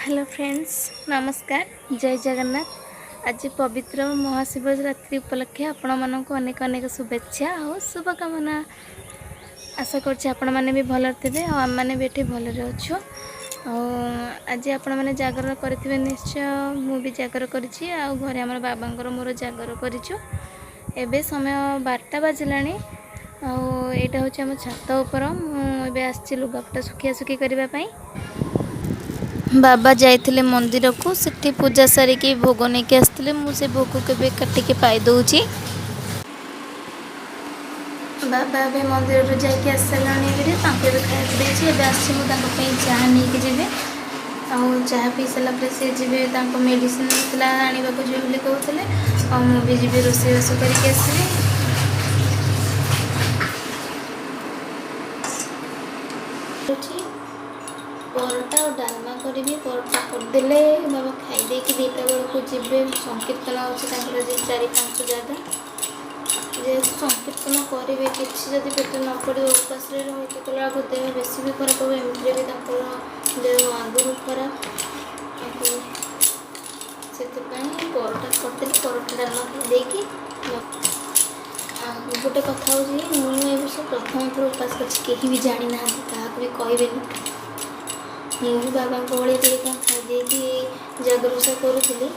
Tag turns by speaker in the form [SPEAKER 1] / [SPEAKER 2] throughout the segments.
[SPEAKER 1] Hello friends, नमस्कार। जय जगन्नाथ। आज पवित्र महाशिवरात्रि उपलक्षे आपण मानक अनेक अनेक शुभेच्छा और शुभकामना। आशा करछि आपण माने भी भल थे और आम मैंने भी ये भल अच्छु। आज आपण मैंने जागर करेंगे निश्चय, मु भी जागर करी घरे आम बाबा मोर जागर करूँ। एबे समय 12टा बाजिला। आईटा हूँ आम छात उपर। मुझे आसी लुगापटा सुखिया करने। बाबा जाइथिले मंदिर को, सिटी पूजा सारिकी भोग नहीं के आसते। मुझे भोग के काटिके पाई दूची। बाबा ए मंदिर जाके आसला खाया आसी चाह नहीं जी। चाह पी सारापर सी जी मेडिसिन आने को जी कहते मुझे जी रोषेईबास करके आसली। परोटा और डालमा करी। परोटा करदे बाबा खाईदे कि 2टा बेलू जी संकीर्तन अच्छे 4-5 जगह जेहतु संकीर्तन करेंगे किसी जब पेट न पड़ो उपास रही कला देह बेस भी खराब हो। एमती भी देह आगुरी खराब से परोटा करदे। परोटा डालमा खाईदे गोटे कथा हूँ मुझे प्रथम थर उपास कर भी जानी ना क्या भी कहे। मुझे बाबा भाई खाई जागरूषा करूली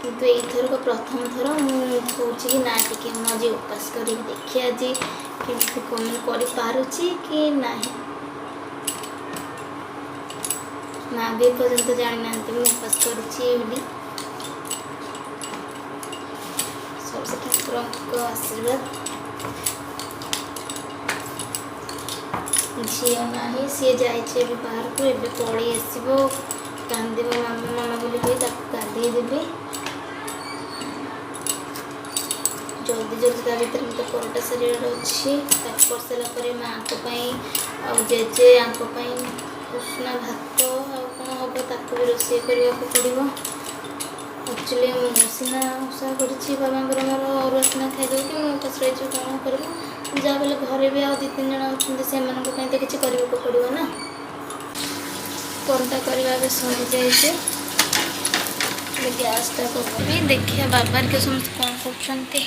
[SPEAKER 1] किंतु यथरक प्रथम थर मुझे कि ना टी मुझे उपास करी देखिए आज कि कि ना ना भी पर्यंत जानी ना उपास करी। सबसे ठाकुर आशीर्वाद। झी ना सी जाए बाहर को एवं पलि आसो कांद मामा मामा बोली गाधे देवी जल्दी जल्दी ता भर मत परोटा शरीर अच्छी कर सारापर माँ को जेजे आंपाई उष्णा भात कौन हम ताक भी रोषे करने को पड़ो। एक्चुअली सीना उषा कर बाबा मोर अरुआ सीना खाईदे कि उपास रही कौन कर जहाँ बोले घरे भी आ 2-3 जन अच्छा से तो किसी करने को पड़ो ना। परोटा करने सरी जाए गैसटा भी देखिए बाबार के समस्त कौन कर।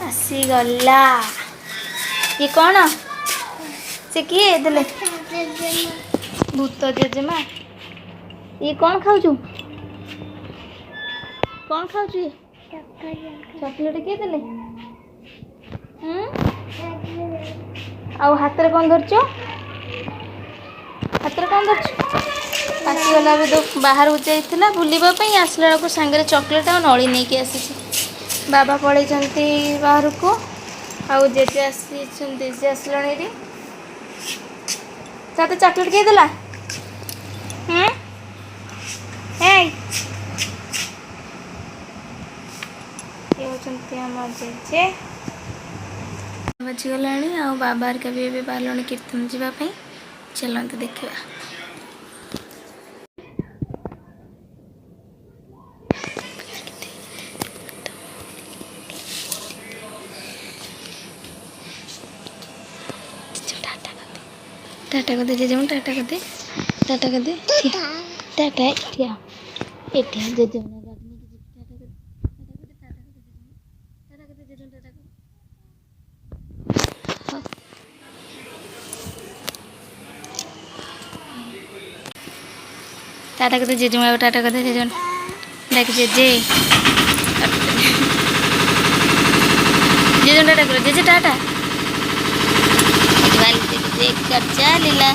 [SPEAKER 1] आसीगला ये कौन से किए देले भूत जेजेमा। ये कौन खाऊ कौन खाऊ चॉकलेट किए देले हाथ में कौन धरछ हाथ में कौन धरछ आसीगला भी तो बाहर जाइला बुलवाई आसला बेलू सांगे चॉकलेट और नली नहीं कि आसी। बाबा पलैं बाहर को आउ जेजे आसी जेजे आसलाणी तो चॉकलेट किए देला जेजे बजीगला आ बाबा हरिका भी बाहर कीर्तन जावाई। चलते देखा टाटा कर दे जेजे टाटा कर दे टाटा कर दे टाटा ठिया एठिया जेजे टाटा करते जेजे टाटा करते जेजे देख जेजे जेजे टाटा करो जेजे टाटा चल लीला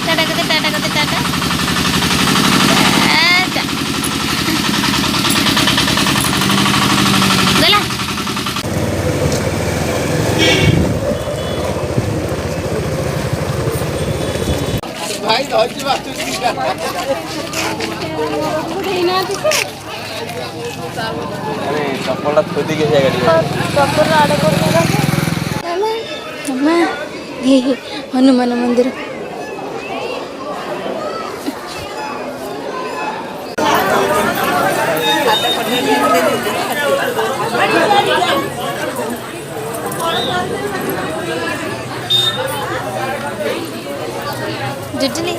[SPEAKER 1] टाटा करते टाटा करते टाटा गला भाई चप्पल खुद के चप्पल आड़े हनुमान मंदिर जुटली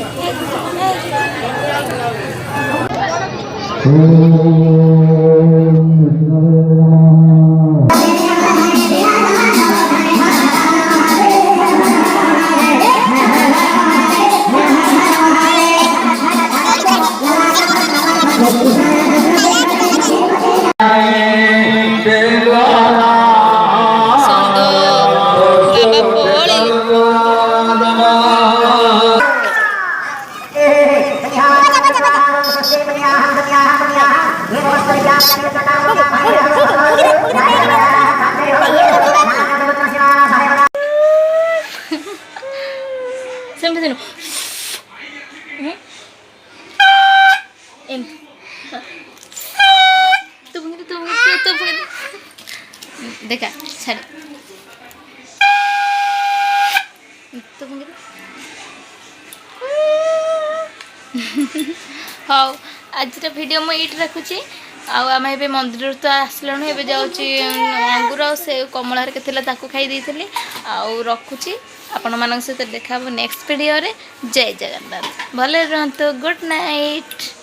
[SPEAKER 1] देखा छाड़ हाँ आज वीडियो मुझे ये रखुची आम ए मंदिर तो आसलुँ ए अंगूर से कमलार के खाई रखुची आपण मान सहित देखा नेक्स्ट वीडियो रे। जय जगन्नाथ भले रहंतु गुड नाइट।